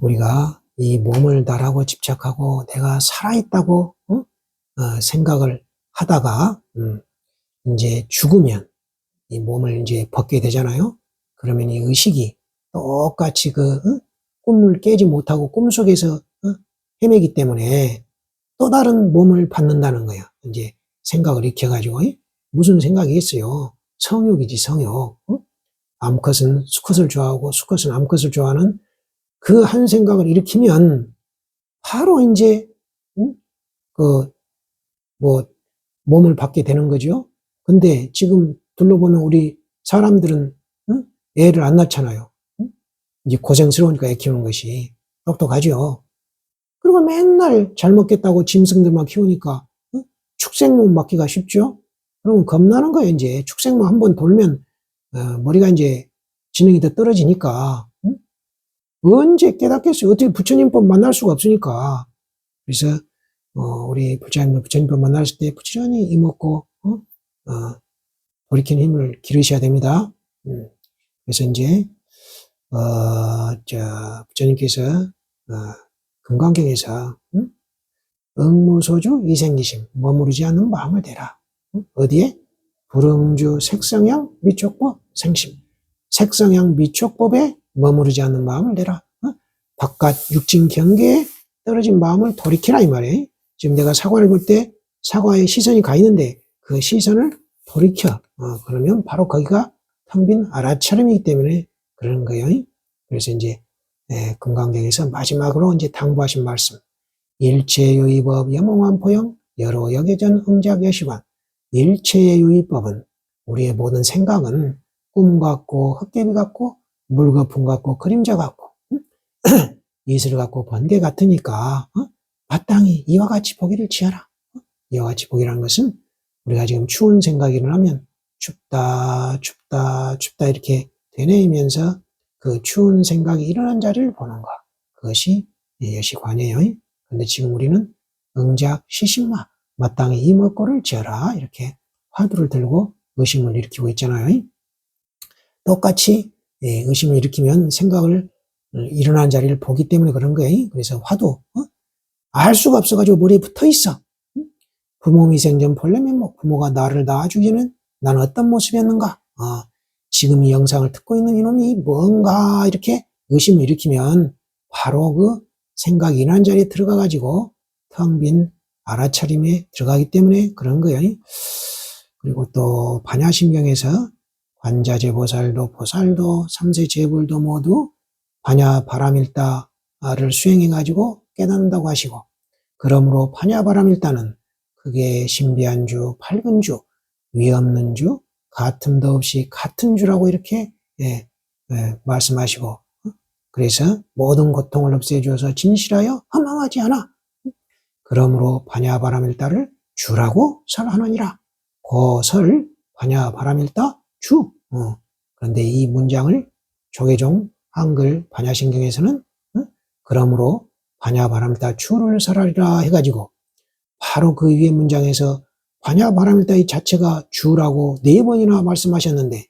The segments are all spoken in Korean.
우리가 이 몸을 나라고 집착하고 내가 살아있다고 생각을 하다가 이제 죽으면 이 몸을 이제 벗게 되잖아요. 그러면 이 의식이 똑같이 꿈을 깨지 못하고 꿈속에서 헤매기 때문에 또 다른 몸을 받는다는 거야. 이제 생각을 익혀가지고 무슨 생각이 있어요? 성욕이지, 성욕. 암컷은 수컷을 좋아하고 수컷은 암컷을 좋아하는 그 한 생각을 일으키면 바로 이제 몸을 받게 되는 거죠. 근데 지금 둘러보면 우리 사람들은 애를 안 낳잖아요. 이제 고생스러우니까 애 키우는 것이 똑똑하죠. 그리고 맨날 잘 먹겠다고 짐승들만 키우니까 축생몸 맡기가 쉽죠. 그러면 겁나는 거예요. 이제 축생몸 한번 돌면 머리가 이제 지능이 더 떨어지니까 언제 깨닫겠어요. 어떻게 부처님법 만날 수가 없으니까. 그래서 우리 부처님법 만났을 때 부지런히 이먹고 돌이키는 힘을 기르셔야 됩니다. 그래서 이제 부처님께서 금강경에서 응무소주 이생기심 머무르지 않는 마음을 대라. 어디에? 불응주 색성향 미촉법 생심. 색성향 미촉법에 머무르지 않는 마음을 내라. 바깥 육진 경계에 떨어진 마음을 돌이키라 이 말이에요. 지금 내가 사과를 볼 때 사과에 시선이 가 있는데 그 시선을 돌이켜. 그러면 바로 거기가 텅 빈 알아차림이기 때문에 그러는 거예요. 그래서 이제 금강경에서 마지막으로 이제 당부하신 말씀. 일체유의법 염홍한포영 여러 역여전 응작여시관. 일체유의법은 우리의 모든 생각은 꿈 같고 헛개비 같고 물거품 같고 그림자 같고 이슬 같고 번개 같으니까 마땅히 이와 같이 보기를 지어라. 이와 같이 보기라는 것은 우리가 지금 추운 생각이 일어나면 춥다 춥다 춥다 이렇게 되뇌이면서 그 추운 생각이 일어난 자리를 보는 것. 그것이 여시관이에요. 그런데 지금 우리는 응작 시식마 마땅히 이먹고를 지어라 이렇게 화두를 들고 의심을 일으키고 있잖아요. 똑같이 의심을 일으키면 생각을 일어난 자리를 보기 때문에 그런 거예요. 그래서 화두 알 수가 없어가지고 머리에 붙어 있어. 부모 미생전 본래면목 부모가 나를 낳아주기는 나는 어떤 모습이었는가. 지금 이 영상을 듣고 있는 이놈이 뭔가 이렇게 의심을 일으키면 바로 그 생각이 일어난 자리에 들어가가지고 텅 빈 알아차림에 들어가기 때문에 그런 거예요. 그리고 또 반야심경에서 관자재보살도 보살도 삼세재불도 모두 반야바람일다를 수행해가지고 깨닫는다고 하시고 그러므로 반야바람일다는 그게 신비한 주, 밝은 주, 위없는 주, 같음도 없이 같은 주라고 이렇게 말씀하시고 그래서 모든 고통을 없애주어서 진실하여 허망하지 않아. 그러므로 반야바람일다를 주라고 설하느니라. 고설 반야바람일다 주. 그런데 이 문장을 조계종 한글 반야신경에서는 그러므로 반야바람일다 주를 설하리라 해가지고 바로 그 위에 문장에서 반야바람일다 이 자체가 주라고 4번이나 말씀하셨는데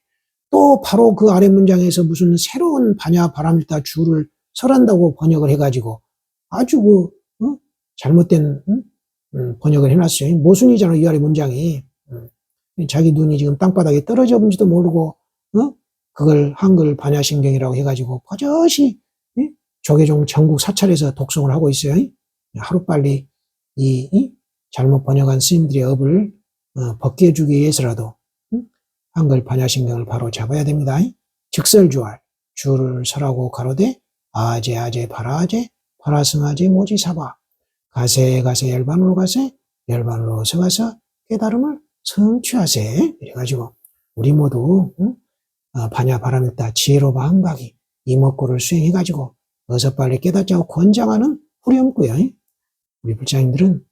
또 바로 그 아래 문장에서 무슨 새로운 반야바람일다 주를 설한다고 번역을 해가지고 아주 잘못된 번역을 해놨어요. 모순이잖아 이 아래 문장이. 자기 눈이 지금 땅바닥에 떨어져 본지도 모르고 그걸 한글 반야신경이라고 해가지고 버젓이 조계종 전국 사찰에서 독송을 하고 있어요. 하루빨리 이 잘못 번역한 스님들의 업을 벗겨주기 위해서라도 한글 반야신경을 바로 잡아야 됩니다. 즉설주알 주를 설하고 가로되 아제 아제 파라아제 파라승아제 모지사바 가세 가세 열반으로 가세 열반으로 서가서 깨달음을 성취하세. 이래가지고 우리 모두 반야바람일다 지혜로 마음가기 이먹고를 수행해가지고 어서 빨리 깨닫자고 권장하는 후렴구요. 우리 불자님들은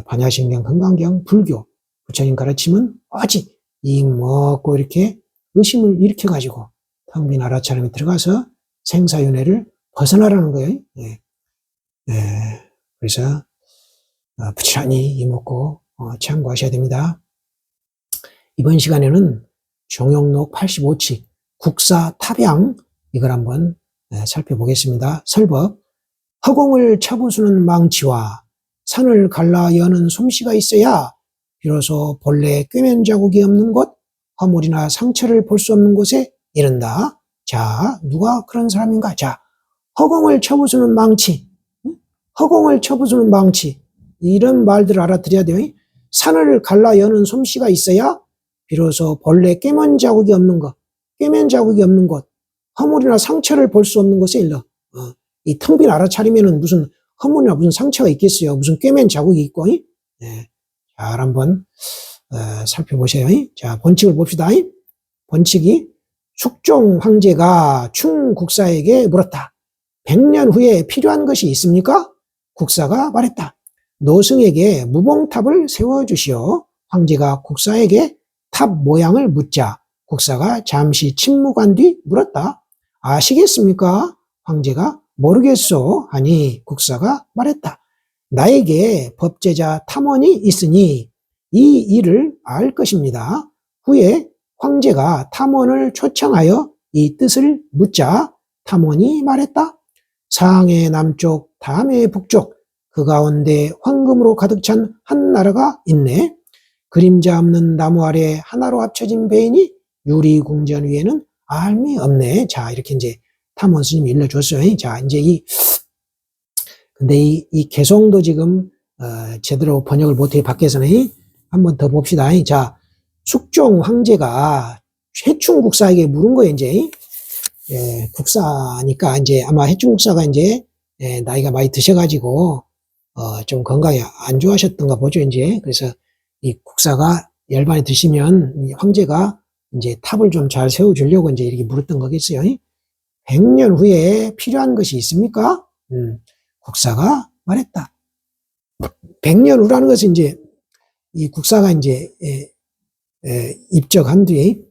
반야신경, 금강경, 불교 부처님 가르침은 오직 이먹고 이렇게 의심을 일으켜가지고 텅 빈 알아차림에 들어가서 생사윤회를 벗어나라는 거예요. 그래서 부지런히 이먹고 참고하셔야 됩니다. 이번 시간에는 종용록 85칙 국사 탑양 이걸 한번 살펴보겠습니다. 설법. 허공을 쳐부수는 망치와 산을 갈라 여는 솜씨가 있어야 비로소 본래 꿰맨 자국이 없는 곳, 허물이나 상처를 볼 수 없는 곳에 이른다. 자, 누가 그런 사람인가? 자, 허공을 쳐부수는 망치, 허공을 쳐부수는 망치, 이런 말들을 알아들어야 돼요. 산을 갈라 여는 솜씨가 있어야 비로소 본래 꿰맨 자국이 없는 것, 꿰맨 자국이 없는 곳, 허물이나 상처를 볼 수 없는 곳에 일러. 이 텅 빈 알아차리면은 무슨 허물이나 무슨 상처가 있겠어요. 무슨 꿰맨 자국이 있고. 네. 잘 한번 살펴보세요. 자, 본칙을 봅시다. 본칙이 숙종 황제가 충 국사에게 물었다. 100년 후에 필요한 것이 있습니까? 국사가 말했다. 노승에게 무봉탑을 세워주시오. 황제가 국사에게 탑 모양을 묻자 국사가 잠시 침묵한 뒤 물었다. 아시겠습니까? 황제가 모르겠소 하니 국사가 말했다. 나에게 법제자 탐원이 있으니 이 일을 알 것입니다. 후에 황제가 탐원을 초청하여 이 뜻을 묻자 탐원이 말했다. 상해 남쪽, 담해 북쪽, 그 가운데 황금으로 가득 찬 한 나라가 있네. 그림자 없는 나무 아래 하나로 합쳐진 배이니 유리궁전 위에는 알미 없네. 자, 이렇게 이제 탐원 스님이 일러줬어요. 자, 이제 근데 이 개성도 지금, 제대로 번역을 못해 밖에서는 한 번 더 봅시다. 자, 숙종 황제가 해충 국사에게 물은 거예요, 이제. 국사니까 이제 아마 해충 국사가 이제, 나이가 많이 드셔가지고, 좀 건강이 안 좋아하셨던가 보죠, 이제. 그래서 이 국사가 열반에 드시면 이 황제가 이제 탑을 좀 잘 세워주려고 이제 이렇게 물었던 거겠어요. 100년 후에 필요한 것이 있습니까? 국사가 말했다. 100년 후라는 것은 이제 이 국사가 이제 입적한 뒤에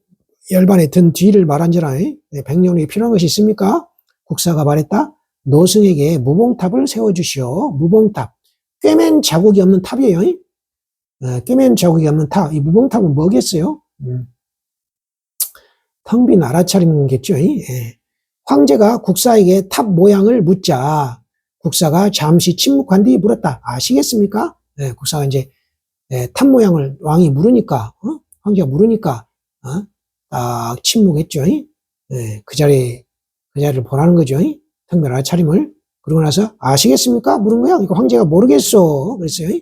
열반에 든 뒤를 말한 거잖아요. 100년 후에 필요한 것이 있습니까? 국사가 말했다. 노승에게 무봉탑을 세워주시오. 무봉탑. 꿰맨 자국이 없는 탑이에요. 꿰맨 자국이 없는 탑. 이 무봉탑은 뭐겠어요? 텅 빈 알아차림겠죠. 황제가 국사에게 탑 모양을 묻자 국사가 잠시 침묵한 뒤 물었다. 아시겠습니까? 국사가 이제 탑 모양을 왕이 물으니까, 황제가 물으니까 딱 침묵했죠. 그 자리를 보라는 거죠. 텅 빈 알아차림을. 그러고 나서 아시겠습니까? 물은 거야. 그러니까 황제가 모르겠어. 그랬어요.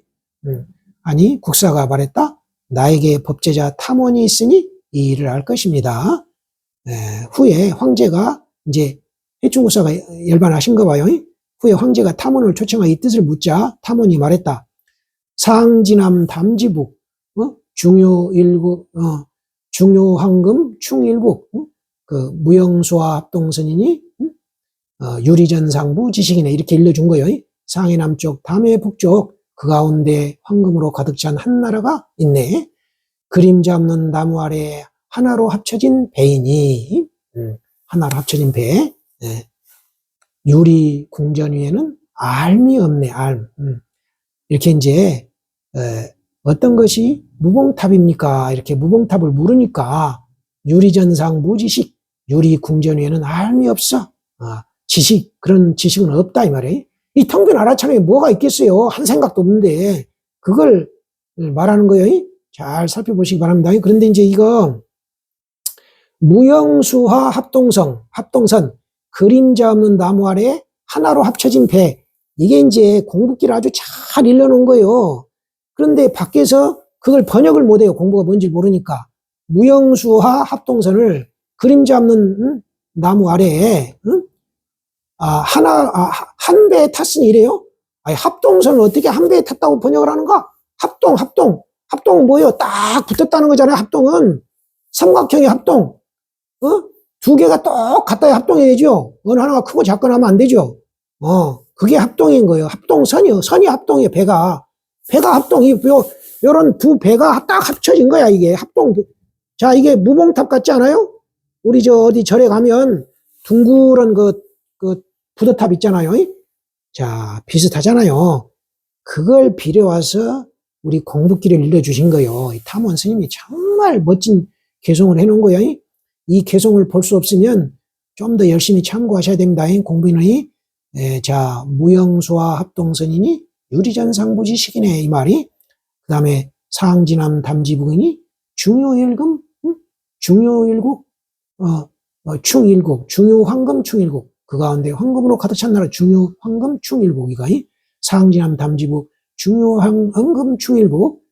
아니, 국사가 말했다. 나에게 법제자 탐원이 있으니 이 일을 알 것입니다. 후에 황제가 이제 해충 국사가 열반하신 거 봐요. 후에 황제가 탐원을 초청하여 이 뜻을 묻자 탐원이 말했다. 상지남 담지북, 중요일국, 중요황금 충일국, 그 무영수와 합동선이니 유리전상부 지식이네. 이렇게 일러준 거예요. 상해 남쪽, 담해 북쪽, 그 가운데 황금으로 가득 찬 한 나라가 있네. 그림자 없는 나무 아래 하나로 합쳐진 배이니, 하나로 합쳐진 배. 유리 궁전 위에는 알미 없네, 알. 이렇게 이제, 어떤 것이 무봉탑입니까? 이렇게 무봉탑을 물으니까, 유리전상 무지식, 유리 궁전 위에는 알미 없어. 지식, 그런 지식은 없다, 이 말이에요. 이 텅 빈 알아차림에 뭐가 있겠어요? 한 생각도 없는데, 그걸 말하는 거예요. 잘 살펴보시기 바랍니다. 그런데 이제 이거, 무영수화 합동선, 그림자 없는 나무 아래 하나로 합쳐진 배. 이게 이제 공부기를 아주 잘 일러놓은 거예요. 그런데 밖에서 그걸 번역을 못해요. 공부가 뭔지 모르니까. 무영수화 합동선을 그림자 없는 나무 아래에, 한 배에 탔으니 이래요? 아니, 합동선을 어떻게 한 배에 탔다고 번역을 하는가? 합동은 뭐예요? 딱 붙었다는 거잖아요. 합동은. 삼각형의 합동. 두 개가 똑같아야 합동해야죠. 어느 하나가 크고 작거나 하면 안 되죠. 그게 합동인 거예요. 합동선이요. 선이 합동이에요. 배가 합동이, 요런 두 배가 딱 합쳐진 거야, 이게. 합동. 자, 이게 무봉탑 같지 않아요? 우리 어디 절에 가면 둥그런 그 부도탑 있잖아요. 자, 비슷하잖아요. 그걸 빌려와서 우리 공부기를 일러주신 거예요. 이 탐원 스님이 정말 멋진 개송을 해놓은 거예요. 이 개송을 볼 수 없으면 좀 더 열심히 참고하셔야 됩니다. 공부인의 자 무형수와 합동선이니 유리전상부지식이네 이 말이. 그 다음에 상진암 담지부근이 중요일금 중요일국 충일국 중요황금 충일국 그 가운데 황금으로 가득 찬 나라 중요황금 충일국이가 상진암 담지부 중요황금 충일국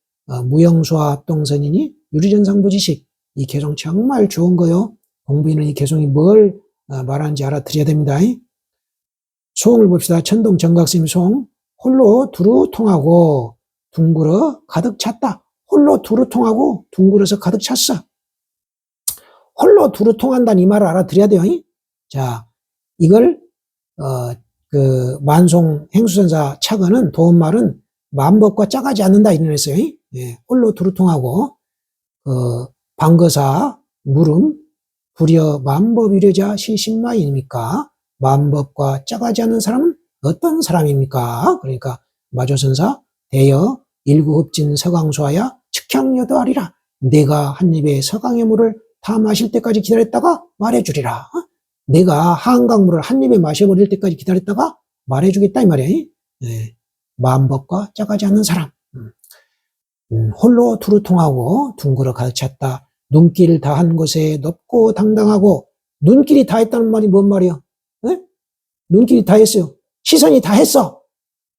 무형수와 합동선이니 유리전상부지식 이 개성 정말 좋은 거요. 공부인은 이 개성이 뭘 말하는지 알아들어야 됩니다. 소홍을 봅시다. 천동 정각스님 소홍 홀로 두루 통하고 둥글어 가득 찼다. 홀로 두루 통하고 둥글어서 가득 찼어. 홀로 두루 통한다는 이 말을 알아들어야 돼요. 자, 이걸 그 만송 행수선사 차근은 도움말은 만법과 짜가지 않는다 이런 했어요. 예, 홀로 두루 통하고 방거사 물음 불여 만법이려자 시신마입니까? 만법과 짜가지 않는 사람은 어떤 사람입니까? 그러니까 마조선사 대여 일구흡진 서강수하야 측향여도하리라. 내가 한 입에 서강의 물을 다 마실 때까지 기다렸다가 말해주리라. 내가 한강물을 한 입에 마셔버릴 때까지 기다렸다가 말해주겠다 이 말이야. 네. 만법과 짜가지 않는 사람. 홀로 두루 통하고 둥글어 가득 찼다. 눈길 다한 곳에 높고 당당하고 눈길이 다 했다는 말이 뭔 말이야? 네? 눈길이 다 했어요. 시선이 다 했어.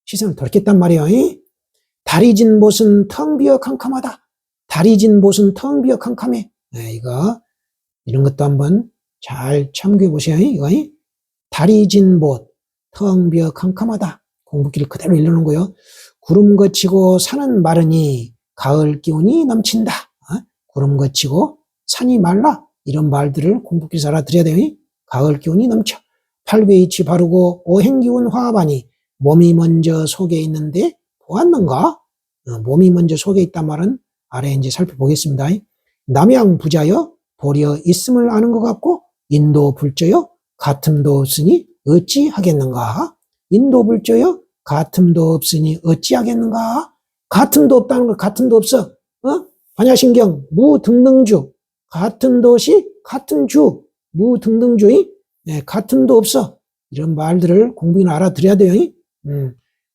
시선을 돌렸단 말이야. 다리 진 못은 텅 비어 캄캄하다. 다리 진 못은 텅 비어 캄캄해. 네, 이런 것도 한번 잘 참고해 보세요. 이거 다리 진 못, 텅 비어 캄캄하다. 공부길 그대로 읽는 거요. 구름 거치고 산은 마르니 가을 기운이 넘친다. 구름 거치고 산이 말라. 이런 말들을 공부길에서 알아들어야 돼요. 가을 기운이 넘쳐. 팔배이치 바르고 오행기운 화합하니 몸이 먼저 속에 있는데 보았는가? 몸이 먼저 속에 있단 말은 아래 이제 살펴보겠습니다. 남양 부자여 도리어 있음을 아는 것 같고 인도 불조여 같음도 없으니 어찌 하겠는가? 인도 불조여 같음도 없으니 어찌 하겠는가? 같음도 없다는 걸 같음도 없어. 반야신경 무등등주 같은 도시 같은 주 무등등주의 같음도 없어. 이런 말들을 공부인 알아들어야 돼요.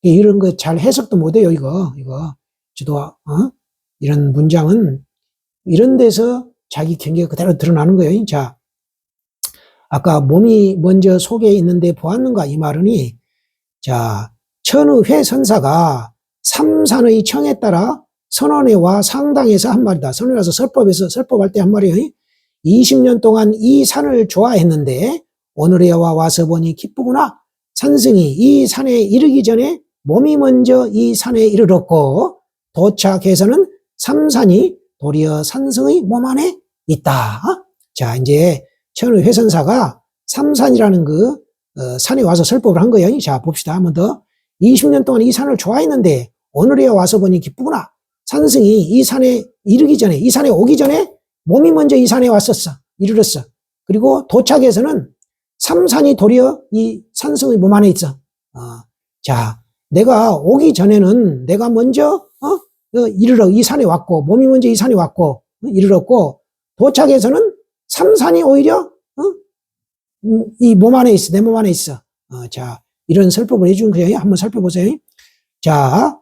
이런 거 잘 해석도 못해요. 이거 저도 이런 문장은 이런 데서 자기 경계가 그대로 드러나는 거예요. 자, 아까 몸이 먼저 속에 있는데 보았는가 이 말은이 자 천의회 선사가 삼산의 청에 따라 선원회와 상당에서 한 말이다. 선원에서 설법에서 설법할 때 한 말이에요. 20년 동안 이 산을 좋아했는데 오늘에 와서 보니 기쁘구나. 산승이 이 산에 이르기 전에 몸이 먼저 이 산에 이르렀고 도착해서는 삼산이 도리어 산승의 몸 안에 있다. 자, 이제 천의 회선사가 삼산이라는 산에 와서 설법을 한 거예요. 자, 봅시다. 한 번 더. 20년 동안 이 산을 좋아했는데 오늘에 와서 보니 기쁘구나. 산승이 이 산에 이르기 전에, 이 산에 오기 전에 몸이 먼저 이 산에 왔었어. 이르렀어. 그리고 도착해서는 삼산이 도리어 이 산승의 몸 안에 있어. 자, 내가 오기 전에는 내가 먼저 이르러 이 산에 왔고 몸이 먼저 이 산에 왔고 이르렀고 도착해서는 삼산이 오히려 이 몸 안에 있어. 내 몸 안에 있어. 자, 이런 설법을 해준 거예요. 한번 살펴보세요. 자,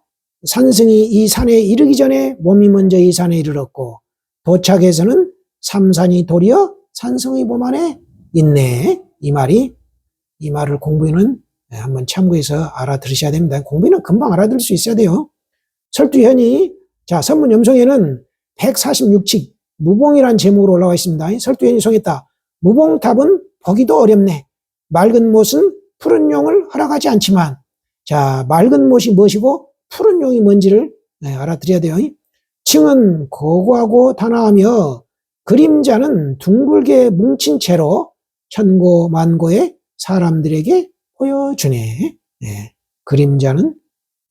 산승이 이 산에 이르기 전에 몸이 먼저 이 산에 이르렀고 도착해서는 삼산이 도리어 산승의 몸 안에 있네. 이 말을 공부인은 한번 참고해서 알아들으셔야 됩니다. 공부인은 금방 알아들을 수 있어야 돼요. 설두현이 자 선문 염송에는 146칙 무봉이란 제목으로 올라와 있습니다. 설두현이 송했다. 무봉탑은 보기도 어렵네. 맑은 못은 푸른 용을 허락하지 않지만 자 맑은 못이 무엇이고 푸른 용이 뭔지를 알아들어야 돼요. 층은 고고하고 단아하며 그림자는 둥글게 뭉친 채로 천고만고의 사람들에게 보여주네. 그림자는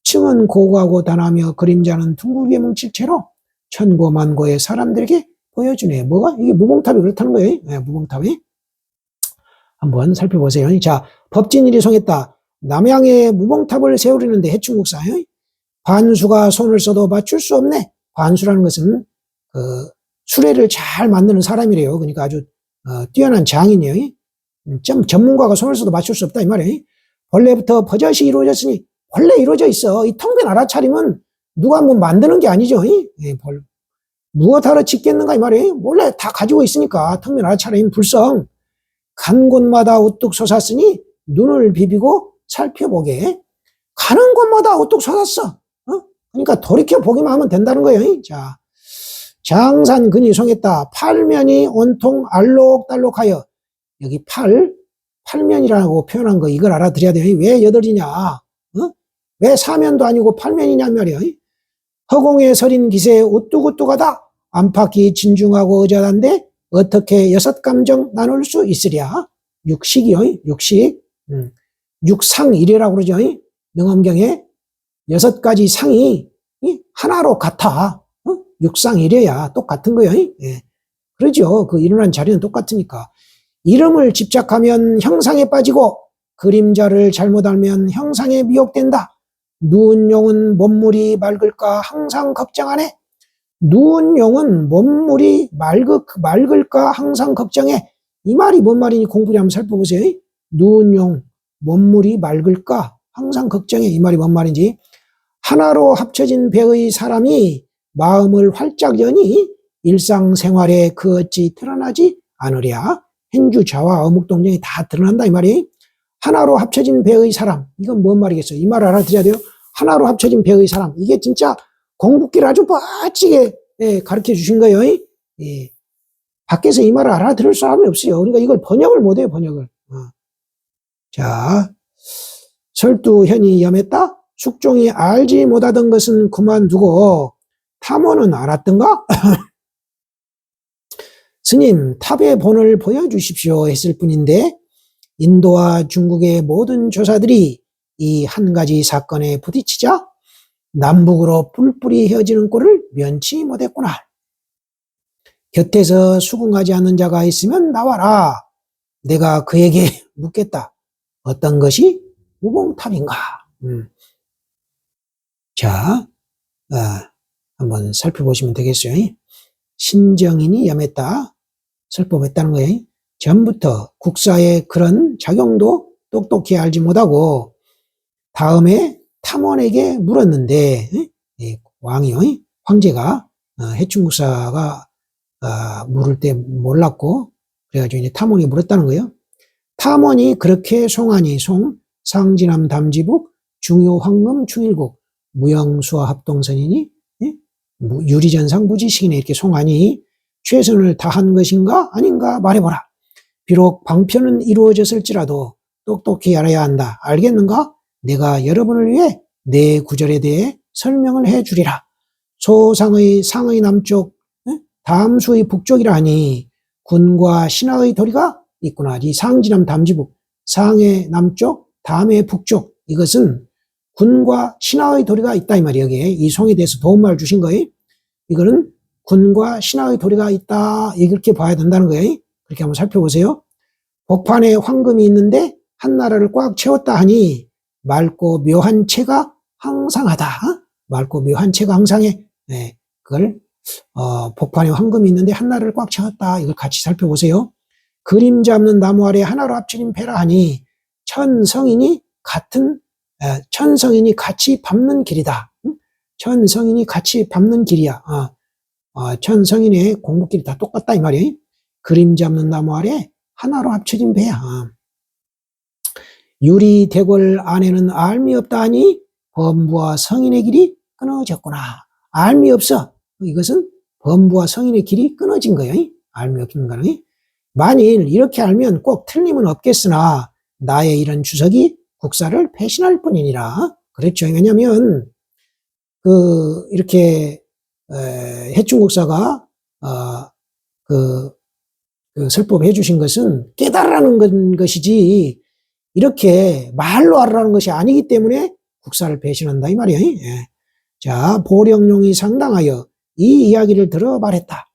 층은 고고하고 단아하며 그림자는 둥글게 뭉친 채로 천고만고의 사람들에게 보여주네. 뭐가? 이게 무봉탑이 그렇다는 거예요. 무봉탑이. 한번 살펴보세요. 자, 법진일이 송했다. 남양에 무봉탑을 세우려는데 해충국사예요. 반수가 손을 써도 맞출 수 없네. 반수라는 것은 수레를 잘 만드는 사람이래요. 그러니까 아주 뛰어난 장인이에요. 좀 전문가가 손을 써도 맞출 수 없다 이 말이에요. 본래부터 버젓이 이루어졌으니 원래 이루어져 있어. 이 텅 빈 알아차림은 누가 뭐 만드는 게 아니죠. 무엇 하러 짓겠는가 이 말이에요. 원래 다 가지고 있으니까 텅 빈 알아차림 불성. 간 곳마다 우뚝 솟았으니 눈을 비비고 살펴보게. 가는 곳마다 우뚝 솟았어. 그러니까 돌이켜 보기만 하면 된다는 거예요. 자, 장산근이 송했다. 팔면이 온통 알록달록하여. 여기 팔면이라고 표현한 거 이걸 알아들어야 돼요. 왜 여덟이냐? 왜 사면도 아니고 팔면이냐 말이에요. 허공에 서린 기세에 우뚝우뚝하다. 안팎이 진중하고 의젓한데 어떻게 여섯 감정 나눌 수 있으랴? 육식이요. 육식. 육상이래라고 그러죠. 능엄경에 여섯 가지 상이 하나로 같아. 육상이래야 똑같은 거예요. 예. 그러죠. 그 일어난 자리는 똑같으니까. 이름을 집착하면 형상에 빠지고 그림자를 잘못 알면 형상에 미혹된다. 누운 용은 몸물이 맑을까 항상 걱정하네. 누운 용은 몸물이 맑을까 항상 걱정해. 이 말이 뭔 말이니 공부를 한번 살펴보세요. 누운 용, 몸물이 맑을까 항상 걱정해. 이 말이 뭔 말인지. 하나로 합쳐진 배의 사람이 마음을 활짝 여니 일상생활에 그 어찌 드러나지 않으랴. 행주자와 어묵동정이 다 드러난다 이 말이. 하나로 합쳐진 배의 사람. 이건 뭔 말이겠어요? 이 말을 알아들어야 돼요. 하나로 합쳐진 배의 사람. 이게 진짜 공부기를 아주 멋지게 가르쳐 주신 거예요. 예. 밖에서 이 말을 알아들을 사람이 없어요. 그러니까 이걸 번역을 못해요. 번역을. 자, 설두현이 염했다. 숙종이 알지 못하던 것은 그만두고 탐호는 알았던가? 스님, 탑의 본을 보여주십시오 했을 뿐인데 인도와 중국의 모든 조사들이 이 한 가지 사건에 부딪히자 남북으로 뿔뿔이 헤어지는 꼴을 면치 못했구나. 곁에서 수긍하지 않는 자가 있으면 나와라. 내가 그에게 묻겠다. 어떤 것이 우봉탑인가? 자, 한번 살펴보시면 되겠어요. 신정인이 염했다. 설법했다는 거예요. 전부터 국사의 그런 작용도 똑똑히 알지 못하고 다음에 탐원에게 물었는데 왕이요. 황제가 해충국사가 물을 때 몰랐고 그래가지고 이제 탐원이 물었다는 거예요. 탐원이 그렇게 송하니 상진함 담지북 중요황금 충일국 무영수와 합동선이니 유리전상 무지식이네 이렇게 송하니 최선을 다한 것인가 아닌가 말해보라. 비록 방편은 이루어졌을지라도 똑똑히 알아야 한다. 알겠는가? 내가 여러분을 위해 내 구절에 대해 설명을 해주리라. 소상의 상의 남쪽 담수의 북쪽이라 하니 군과 신하의 도리가 있구나. 이 상진함 담지북 상의 남쪽 담의 북쪽 이것은 군과 신하의 도리가 있다 이 말이에요. 여기에 이 송에 대해서 도움말을 주신 거예요. 이거는 군과 신하의 도리가 있다 이렇게 봐야 된다는 거예요. 그렇게 한번 살펴보세요. 복판에 황금이 있는데 한 나라를 꽉 채웠다 하니 맑고 묘한 채가 항상하다. 맑고 묘한 채가 항상해. 그걸 복판에 황금이 있는데 한 나라를 꽉 채웠다. 이걸 같이 살펴보세요. 그림 잡는 나무 아래 하나로 합쳐진 배라 하니 천성인이 같이 밟는 길이다. 천성인이 같이 밟는 길이야. 천성인의 공부길이 다 똑같다 이 말이에요. 그림 잡는 나무 아래 하나로 합쳐진 배야. 유리 대궐 안에는 알미 없다 하니 범부와 성인의 길이 끊어졌구나. 알미 없어. 이것은 범부와 성인의 길이 끊어진 거예요. 알미 없는 거는. 만일 이렇게 알면 꼭 틀림은 없겠으나 나의 이런 주석이 국사를 배신할 뿐이니라. 그랬죠. 왜냐하면 이렇게 해충국사가 설법해 주신 것은 깨달으라는 것이지 이렇게 말로 알으라는 것이 아니기 때문에 국사를 배신한다 이 말이에요. 자, 보령용이 상당하여 이 이야기를 들어 말했다.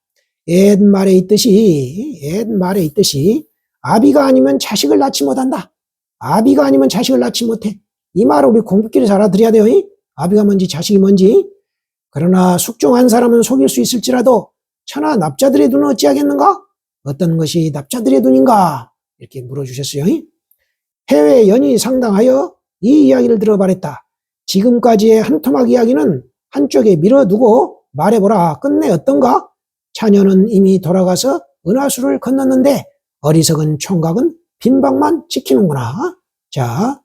옛말에 있듯이 아비가 아니면 자식을 낳지 못한다. 아비가 아니면 자식을 낳지 못해. 이 말을 우리 공부길에서 알아들어야 돼요. 아비가 뭔지 자식이 뭔지. 그러나 숙종한 사람은 속일 수 있을지라도 천하 납자들의 눈은 어찌하겠는가? 어떤 것이 납자들의 눈인가? 이렇게 물어주셨어요. 해외 연이 상당하여 이 이야기를 들어 말했다. 지금까지의 한 토막 이야기는 한쪽에 밀어두고 말해보라. 끝내 어떤가? 차녀는 이미 돌아가서 은하수를 건넜는데 어리석은 총각은 빈방만 지키는구나. 자,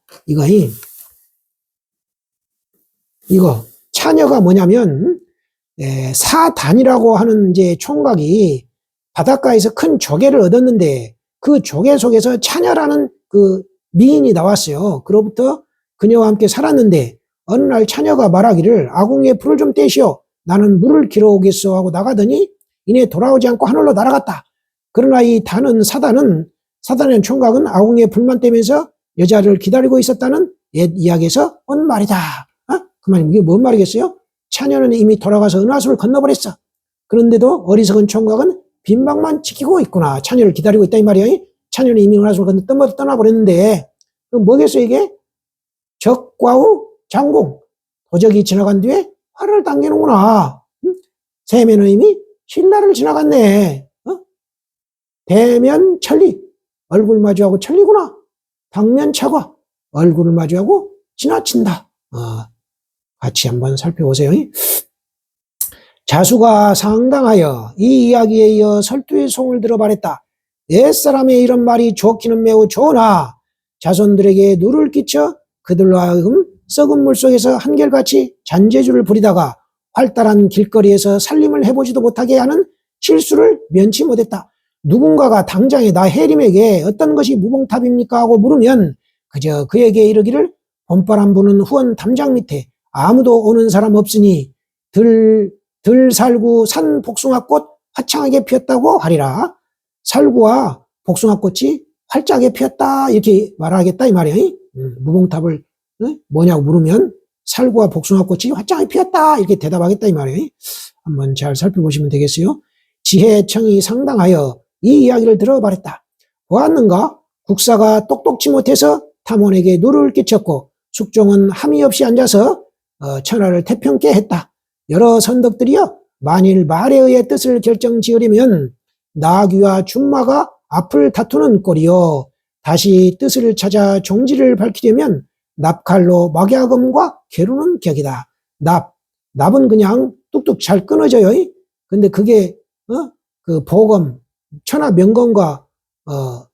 이거 차녀가 뭐냐면 사단이라고 하는 이제 총각이 바닷가에서 큰 조개를 얻었는데 그 조개 속에서 차녀라는 그 미인이 나왔어요. 그로부터 그녀와 함께 살았는데 어느 날 차녀가 말하기를 아궁이에 불을 좀 떼시오. 나는 물을 길어오겠소 하고 나가더니 이내 돌아오지 않고 하늘로 날아갔다. 그러나 이 사단의 총각은 아궁이에 불만 떼면서 여자를 기다리고 있었다는 옛 이야기에서 온 말이다. 그 말이 이게 뭔 말이겠어요? 차녀는 이미 돌아가서 은하수를 건너버렸어. 그런데도 어리석은 총각은 빈방만 지키고 있구나. 차녀를 기다리고 있다 이 말이야. 차녀는 이미 은하수를 건너 떠나버렸는데 그럼 뭐겠어요 이게? 적과우 장공. 도적이 지나간 뒤에 활을 당기는구나. 세면은 이미 신라를 지나갔네. 대면 천리. 얼굴 마주하고 천리구나. 당면 차과. 얼굴을 마주하고 지나친다. 같이 한번 살펴보세요. 자수가 상당하여 이 이야기에 이어 설두의 송을 들어 말했다. 옛사람의 이런 말이 좋기는 매우 좋으나 자손들에게 누를 끼쳐 그들로 하여금 썩은 물속에서 한결같이 잔재주를 부리다가 활달한 길거리에서 살림을 해보지도 못하게 하는 실수를 면치 못했다. 누군가가 당장에 나 해림에게 어떤 것이 무봉탑입니까? 하고 물으면 그저 그에게 이르기를 봄바람 부는 후원 담장 밑에 아무도 오는 사람 없으니 들 살구 산 복숭아꽃 화창하게 피었다고 하리라. 살구와 복숭아꽃이 활짝하게 피었다 이렇게 말하겠다 이 말이에요. 무봉탑을 뭐냐고 물으면 살구와 복숭아꽃이 화창하게 피었다 이렇게 대답하겠다 이 말이에요. 한번 잘 살펴보시면 되겠어요. 지혜청이 상당하여 이 이야기를 들어 말했다. 보았는가? 국사가 똑똑지 못해서 탐원에게 누를 끼쳤고 숙종은 함이 없이 앉아서 천하를 태평케 했다. 여러 선덕들이여 만일 말에 의해 뜻을 결정지으려면 나귀와 준마가 앞을 다투는 꼴이요. 다시 뜻을 찾아 종지를 밝히려면 납칼로 막야금과 겨루는 격이다. 납은 그냥 뚝뚝 잘 끊어져요. 근데 그게 그 보검 천하 명검과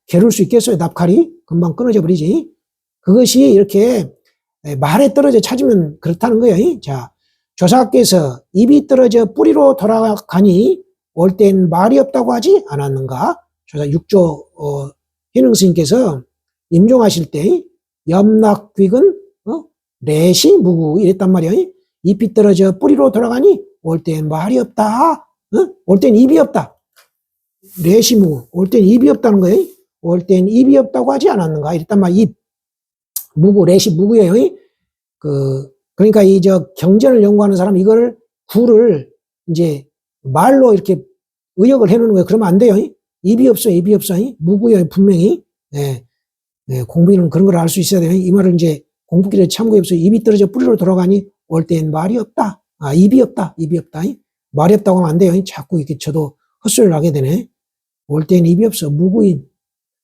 겨룰 수 있겠어요? 납칼이 금방 끊어져 버리지. 그것이 이렇게 말에 떨어져 찾으면 그렇다는 거예요. 자, 조사께서 입이 떨어져 뿌리로 돌아가니 올 땐 말이 없다고 하지 않았는가? 조사 6조 현흥 스님께서 임종하실 때 염락귀근 내시 무구 이랬단 말이에요. 잎이 떨어져 뿌리로 돌아가니 올 땐 말이 없다. 올 땐 입이 없다. 내시 무구. 올 땐 입이 없다는 거예요. 올 땐 입이 없다고 하지 않았는가? 이랬단 말이에요. 입. 무구, 내시 무구예요. 그러니까 경전을 연구하는 사람 이거를 구를 이제 말로 이렇게 의역을 해놓는 거예요. 그러면 안 돼요. 입이 없어. 무구예요. 분명히. 공부인은 그런 걸 알 수 있어야 돼요. 이 말을 이제 공부기를 참고해서 입이 떨어져 뿌리로 돌아가니 올 땐 말이 없다. 입이 없다. 말이 없다고 하면 안 돼요. 자꾸 이렇게 저도 헛소리를 하게 되네. 올 땐 입이 없어. 무구인.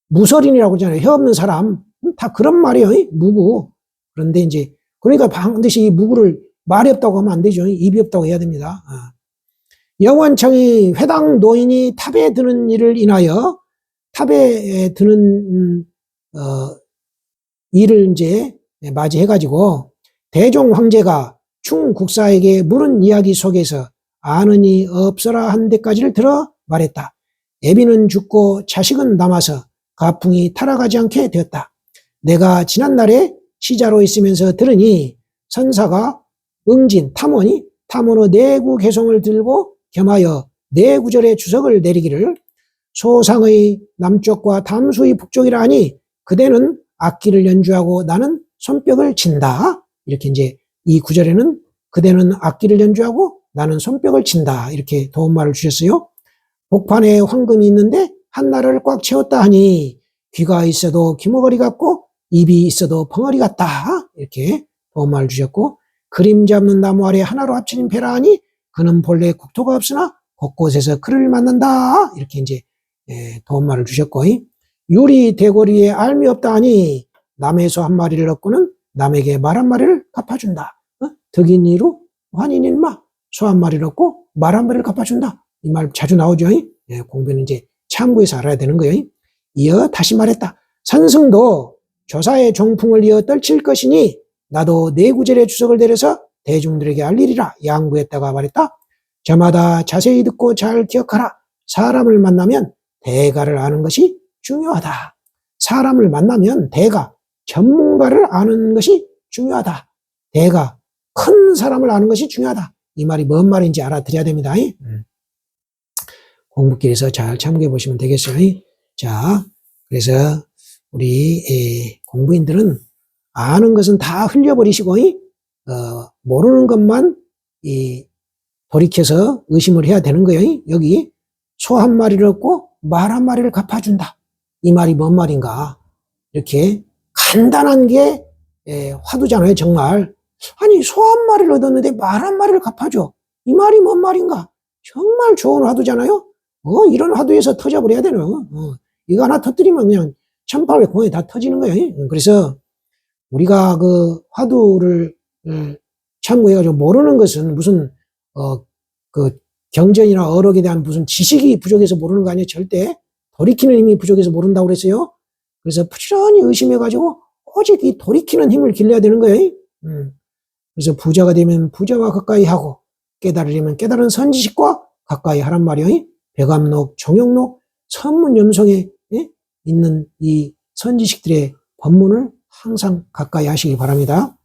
무설인이라고 하잖아요. 혀 없는 사람. 다 그런 말이에요. 무구. 그런데 이제 그러니까 반드시 이 무구를 말이 없다고 하면 안 되죠. 입이 없다고 해야 됩니다. 영원청이 회당 노인이 탑에 드는 일을 인하여 탑에 드는 일을 이제 맞이해가지고 대종 황제가 충국사에게 물은 이야기 속에서 아는이 없어라 한 데까지를 들어 말했다. 애비는 죽고 자식은 남아서 가풍이 타락하지 않게 되었다. 내가 지난날에 시자로 있으면서 들으니 선사가 응진 탐원의 내구 개송을 들고 겸하여 내구절의 주석을 내리기를 소상의 남쪽과 담수의 북쪽이라 하니 그대는 악기를 연주하고 나는 손뼉을 친다. 이렇게 이제 이 구절에는 그대는 악기를 연주하고 나는 손뼉을 친다. 이렇게 도움말을 주셨어요. 복판에 황금이 있는데 한나를 꽉 채웠다 하니 귀가 있어도 귀머거리 같고 입이 있어도 벙어리 같다. 이렇게 도움말을 주셨고 그림 잡는 나무 아래 하나로 합쳐진 배라 하니 그는 본래 국토가 없으나 곳곳에서 그를 만난다. 이렇게 이제 도움말을 주셨고 유리 대고리에 알미 없다 하니 남의 소 한 마리를 얻고는 남에게 말 한 마리를 갚아준다. 덕인 이루 환인 일마. 소 한 마리를 얻고 말 한 마리를 갚아준다. 이 말 자주 나오죠. 예, 공부는 이제 참고해서 알아야 되는 거예요. 이어 다시 말했다. 산승도 조사의 종풍을 이어 떨칠 것이니 나도 내 구절의 주석을 내려서 대중들에게 알리리라 양구했다가 말했다. 저마다 자세히 듣고 잘 기억하라. 사람을 만나면 대가를 아는 것이 중요하다. 사람을 만나면 대가, 전문가를 아는 것이 중요하다. 대가, 큰 사람을 아는 것이 중요하다. 이 말이 뭔 말인지 알아들어야 됩니다. 공부길에서 잘 참고해 보시면 되겠어요. 자, 그래서 우리 공부인들은 아는 것은 다 흘려버리시고 모르는 것만 돌이켜서 의심을 해야 되는 거예요. 여기 소 한 마리를 얻고 말 한 마리를 갚아준다. 이 말이 뭔 말인가? 이렇게 간단한 게 화두잖아요. 정말. 아니 소 한 마리를 얻었는데 말 한 마리를 갚아줘. 이 말이 뭔 말인가? 정말 좋은 화두잖아요. 이런 화두에서 터져버려야 되는 이거 하나 터뜨리면 그냥 1800공에 다 터지는 거예요. 그래서 우리가 그 화두를 참고해가지고 모르는 것은 무슨 그 경전이나 어록에 대한 무슨 지식이 부족해서 모르는 거 아니에요. 절대 돌이키는 힘이 부족해서 모른다고 그랬어요. 그래서 부지런히 의심해가지고 오직 이 돌이키는 힘을 길러야 되는 거예요. 그래서 부자가 되면 부자와 가까이 하고 깨달으려면 깨달은 선지식과 가까이 하란 말이에요. 백암록, 정영록, 선문염송에 있는 이 선지식들의 법문을 항상 가까이 하시기 바랍니다.